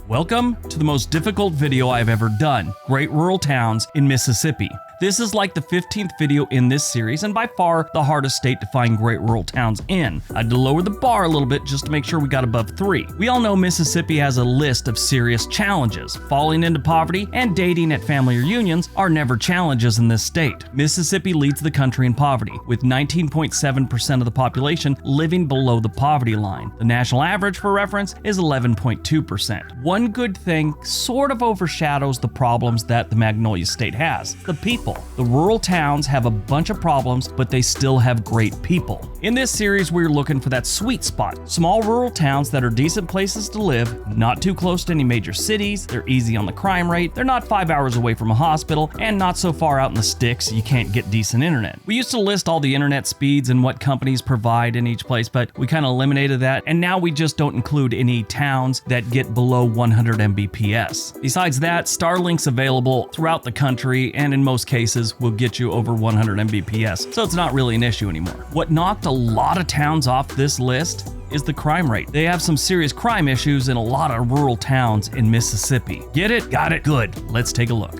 Welcome to the most difficult video I've ever done, Great Rural Towns in Mississippi. This is like the 15th video in this series and by far the hardest state to find great rural towns in. I had to lower the bar a little bit just to make sure we got above 3. We all know Mississippi has a list of serious challenges. Falling into poverty and dating at family reunions are never challenges in this state. Mississippi leads the country in poverty, with 19.7% of the population living below the poverty line. The national average, for reference, is 11.2%. One good thing sort of overshadows the problems that the Magnolia State has: the people. The rural towns have a bunch of problems, but they still have great people. In this series, we're looking for that sweet spot. Small rural towns that are decent places to live, not too close to any major cities, they're easy on the crime rate, they're not 5 hours away from a hospital, and not so far out in the sticks you can't get decent internet. We used to list all the internet speeds and what companies provide in each place, but we kind of eliminated that, and now we just don't include any towns that get below 100 Mbps. Besides that, Starlink's available throughout the country, and in most cases will get you over 100 Mbps, so it's not really an issue anymore. What knocked a lot of towns off this list is the crime rate. They have some serious crime issues in a lot of rural towns in Mississippi. Get it? Got it? Good. Let's take a look.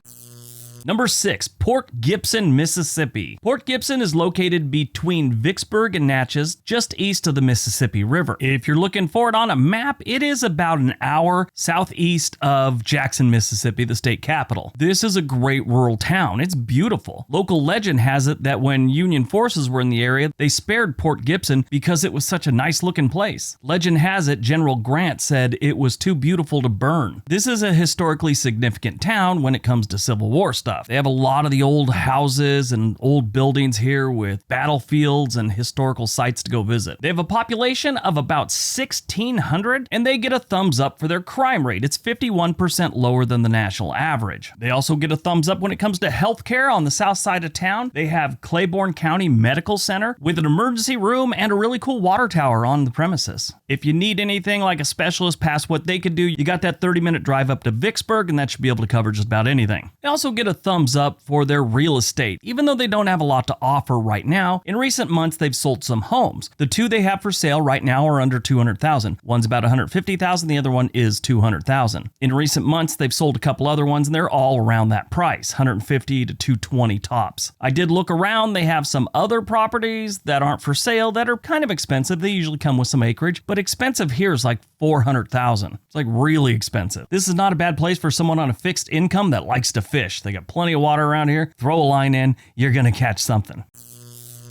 Number 6, Port Gibson, Mississippi. Port Gibson is located between Vicksburg and Natchez, just east of the Mississippi River. If you're looking for it on a map, it is about an hour southeast of Jackson, Mississippi, the state capital. This is a great rural town. It's beautiful. Local legend has it that when Union forces were in the area, they spared Port Gibson because it was such a nice looking place. Legend has it General Grant said it was too beautiful to burn. This is a historically significant town when it comes to Civil War stuff. They have a lot of the old houses and old buildings here with battlefields and historical sites to go visit. They have a population of about 1,600 and they get a thumbs up for their crime rate. It's 51% lower than the national average. They also get a thumbs up when it comes to healthcare on the south side of town. They have Claiborne County Medical Center with an emergency room and a really cool water tower on the premises. If you need anything like a specialist past what they could do, you got that 30-minute drive up to Vicksburg and that should be able to cover just about anything. They also get a thumbs up for their real estate. Even though they don't have a lot to offer right now, in recent months they've sold some homes. The two they have for sale right now are under $200,000. One's about $150,000, the other one is $200,000. In recent months they've sold a couple other ones and they're all around that price, $150,000 to $220,000 tops. I did look around, they have some other properties that aren't for sale that are kind of expensive. They usually come with some acreage, but expensive here is like $400,000. It's like really expensive. This is not a bad place for someone on a fixed income that likes to fish. They got plenty of water around here. Throw a line in, you're gonna catch something.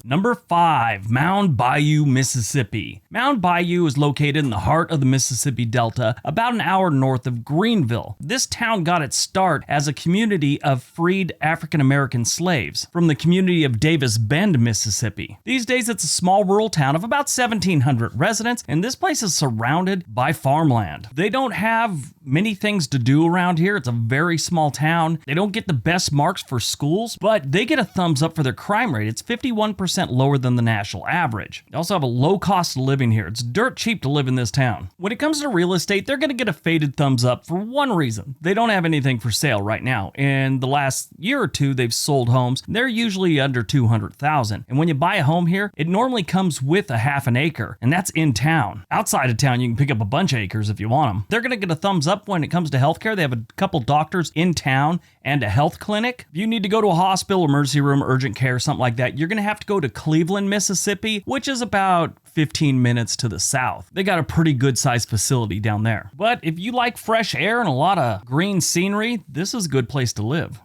Number 5, Mound, Bayou, Mississippi. Mound Bayou is located in the heart of the Mississippi Delta, about an hour north of Greenville. This town got its start as a community of freed African-American slaves from the community of Davis Bend, Mississippi. These days, it's a small rural town of about 1,700 residents, and this place is surrounded by farmland. They don't have many things to do around here. It's a very small town. They don't get the best marks for schools, but they get a thumbs up for their crime rate. It's 51% lower than the national average. They also have a low cost of living here. It's dirt cheap to live in this town. When it comes to real estate, they're going to get a faded thumbs up for one reason. They don't have anything for sale right now. In the last year or two, they've sold homes. They're usually under $200,000. And when you buy a home here, it normally comes with a half an acre, and that's in town. Outside of town, you can pick up a bunch of acres if you want them. They're going to get a thumbs up when it comes to healthcare. They have a couple doctors in town and a health clinic. If you need to go to a hospital, emergency room, urgent care, something like that, you're going to have to go to Cleveland, Mississippi, which is about 15 minutes to the south. They got a pretty good sized facility down there. But if you like fresh air and a lot of green scenery, this is a good place to live.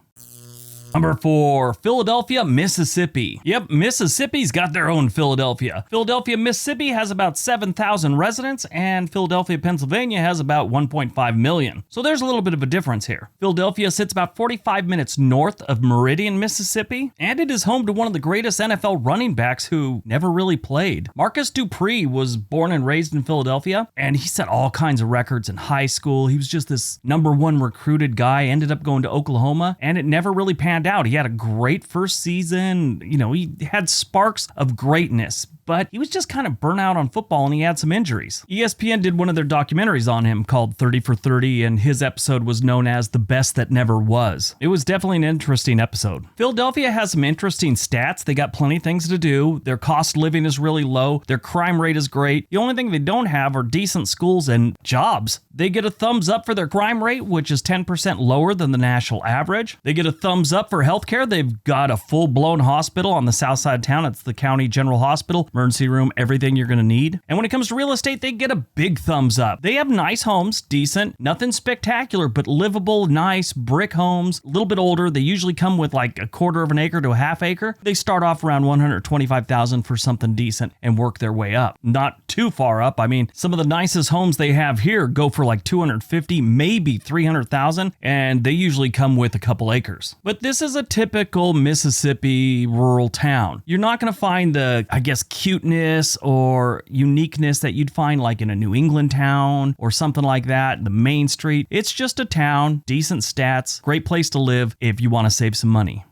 Number 4, Philadelphia, Mississippi. Yep, Mississippi's got their own Philadelphia. Philadelphia, Mississippi has about 7,000 residents, and Philadelphia, Pennsylvania has about 1.5 million. So there's a little bit of a difference here. Philadelphia sits about 45 minutes north of Meridian, Mississippi, and it is home to one of the greatest NFL running backs who never really played. Marcus Dupree was born and raised in Philadelphia, and he set all kinds of records in high school. He was just this #1 recruited guy, ended up going to Oklahoma, and it never really panned out. He had a great first season. You know, he had sparks of greatness, but he was just kind of burnt out on football and he had some injuries. ESPN did one of their documentaries on him called 30 for 30, and his episode was known as The Best That Never Was. It was definitely an interesting episode. Philadelphia has some interesting stats. They got plenty of things to do. Their cost of living is really low. Their crime rate is great. The only thing they don't have are decent schools and jobs. They get a thumbs up for their crime rate, which is 10% lower than the national average. They get a thumbs up for healthcare. They've got a full-blown hospital on the south side of town. It's the County General Hospital, emergency room, everything you're going to need. And when it comes to real estate, they get a big thumbs up. They have nice homes, decent, nothing spectacular, but livable, nice brick homes, a little bit older. They usually come with like a quarter of an acre to a half acre. They start off around $125,000 for something decent and work their way up. Not too far up. I mean, some of the nicest homes they have here go for like $250,000, maybe $300,000, and they usually come with a couple acres. But this is a typical Mississippi rural town. You're not going to find the, I guess, cuteness or uniqueness that you'd find like in a New England town or something like that, the main street. It's just a town, decent stats, great place to live if you want to save some money.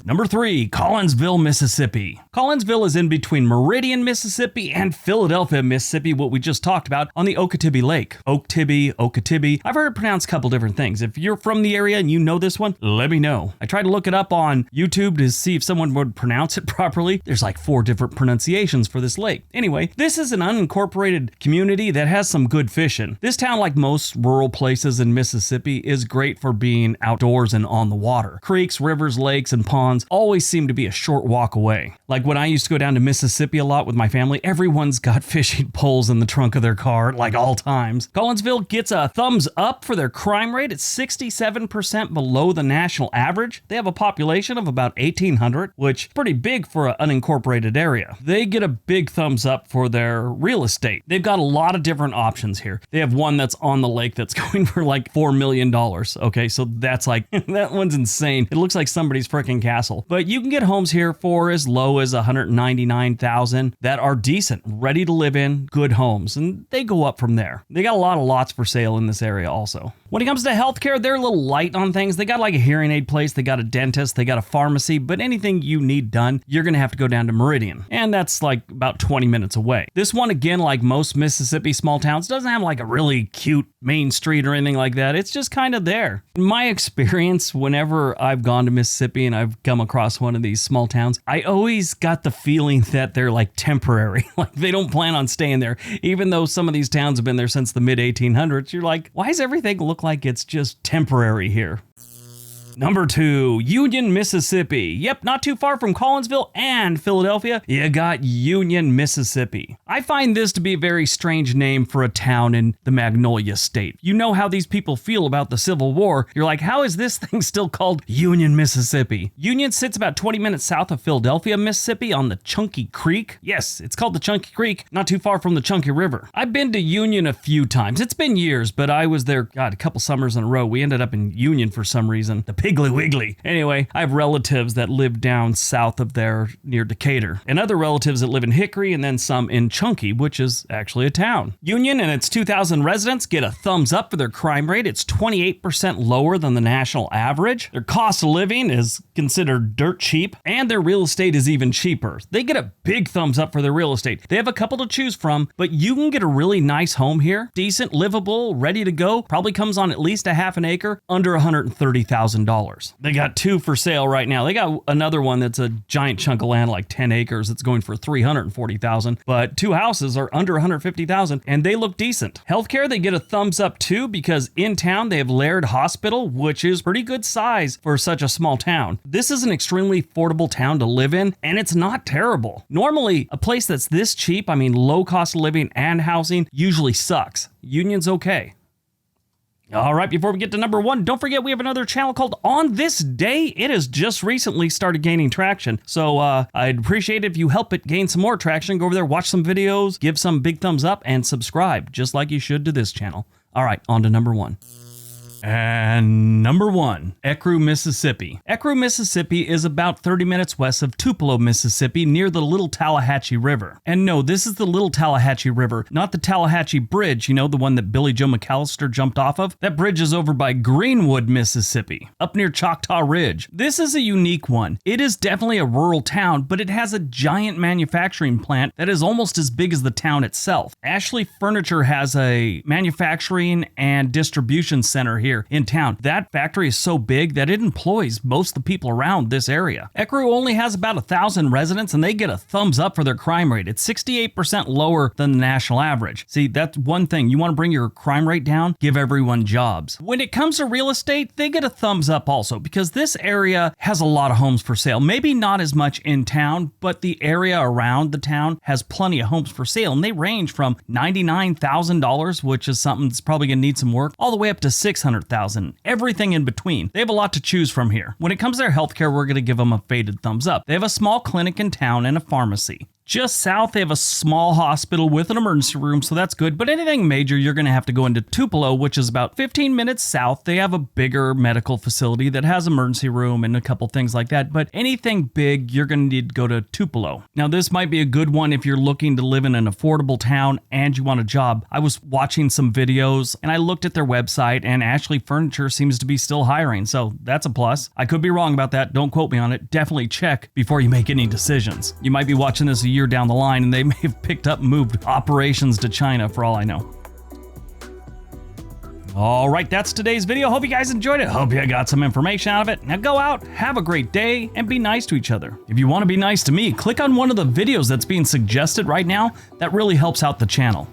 Number 3, Collinsville, Mississippi. Collinsville is in between Meridian, Mississippi and Philadelphia, Mississippi, what we just talked about on the Okeechobee Lake. Okeechobee. I've heard it pronounced a couple different things. If you're from the area and you know this one, let me know. I tried to look it up on YouTube to see if someone would pronounce it properly. There's like 4 different pronunciations for this lake. Anyway, this is an unincorporated community that has some good fishing. This town, like most rural places in Mississippi, is great for being outdoors and on the water. Creeks, rivers, lakes, and ponds always seem to be a short walk away. Like when I used to go down to Mississippi a lot with my family, everyone's got fishing poles in the trunk of their car, like all times. Collinsville gets a thumbs up for their crime rate. It's 67% below the national average. They have a population of about 1,800, which is pretty big for an unincorporated area. They get a big thumbs up for their real estate. They've got a lot of different options here. They have one that's on the lake that's going for like $4 million. Okay, so that's like, that one's insane. It looks like somebody's freaking castle. But you can get homes here for as low as $199,000 that are decent, ready to live in, good homes, and they go up from there. They got a lot of lots for sale in this area also. When it comes to healthcare, they're a little light on things. They got like a hearing aid place, they got a dentist, they got a pharmacy, but anything you need done, you're going to have to go down to Meridian. And that's like about 20 minutes away. This one, again, like most Mississippi small towns, doesn't have like a really cute main street or anything like that. It's just kind of there. In my experience, whenever I've gone to Mississippi and I've come across one of these small towns, I always got the feeling that they're like temporary. Like they don't plan on staying there. Even though some of these towns have been there since the mid 1800s, you're like, why does everything look like it's just temporary here? Number 2, Union, Mississippi. Yep, not too far from Collinsville and Philadelphia, you got Union, Mississippi. I find this to be a very strange name for a town in the Magnolia State. You know how these people feel about the Civil War. You're like, how is this thing still called Union, Mississippi? Union sits about 20 minutes south of Philadelphia, Mississippi on the Chunky Creek. Yes, it's called the Chunky Creek, not too far from the Chunky River. I've been to Union a few times. It's been years, but I was there, God, a couple summers in a row. We ended up in Union for some reason. The Piggly Wiggly. Anyway, I have relatives that live down south of there near Decatur, and other relatives that live in Hickory, and then some in Chunky, which is actually a town. Union and its 2,000 residents get a thumbs up for their crime rate. It's 28% lower than the national average. Their cost of living is considered dirt cheap, and their real estate is even cheaper. They get a big thumbs up for their real estate. They have a couple to choose from, but you can get a really nice home here. Decent, livable, ready to go. Probably comes on at least a half an acre, under $130,000. They got 2 for sale right now. They got another one that's a giant chunk of land, like 10 acres. It's going for $340,000, but 2 houses are under $150,000 and they look decent. Healthcare, they get a thumbs up too, because in town they have Laird Hospital, which is pretty good size for such a small town. This is an extremely affordable town to live in, and it's not terrible. Normally, a place that's this cheap, I mean low cost of living and housing, usually sucks. Union's okay. All right, before we get to number 1, don't forget we have another channel called On This Day. It has just recently started gaining traction, so I'd appreciate it if you help it gain some more traction. Go over there, watch some videos, give some big thumbs up, and subscribe, just like you should to this channel. All right, on to number 1. And number 1, ECRU Mississippi. ECRU Mississippi is about 30 minutes west of Tupelo, Mississippi, near the Little Tallahatchie River. And no, this is the Little Tallahatchie River, not the Tallahatchie Bridge, you know, the one that Billy Joe McAllister jumped off of. That bridge is over by Greenwood, Mississippi, up near Choctaw Ridge. This is a unique one. It is definitely a rural town, but it has a giant manufacturing plant that is almost as big as the town itself. Ashley Furniture has a manufacturing and distribution center here in town. That factory is so big that it employs most of the people around this area. ECRU only has about 1,000 residents and they get a thumbs up for their crime rate. It's 68% lower than the national average. See, that's one thing. You want to bring your crime rate down? Give everyone jobs. When it comes to real estate, they get a thumbs up also because this area has a lot of homes for sale. Maybe not as much in town, but the area around the town has plenty of homes for sale and they range from $99,000, which is something that's probably going to need some work, all the way up to $600,000. Everything in between. They have a lot to choose from here. When it comes to their healthcare, we're going to give them a faded thumbs up. They have a small clinic in town and a pharmacy. Just south, they have a small hospital with an emergency room, so that's good. But anything major, you're going to have to go into Tupelo, which is about 15 minutes south. They have a bigger medical facility that has emergency room and a couple things like that. But anything big, you're going to need to go to Tupelo. Now, this might be a good one if you're looking to live in an affordable town and you want a job. I was watching some videos and I looked at their website and Ashley Furniture seems to be still hiring. So that's a plus. I could be wrong about that. Don't quote me on it. Definitely check before you make any decisions. You might be watching this a year down the line and they may have picked up and moved operations to China for all I know. All right, that's today's video. Hope you guys enjoyed it. Hope you got some information out of it. Now go out, have a great day, and be nice to each other. If you want to be nice to me, click on one of the videos that's being suggested right now. That really helps out the channel.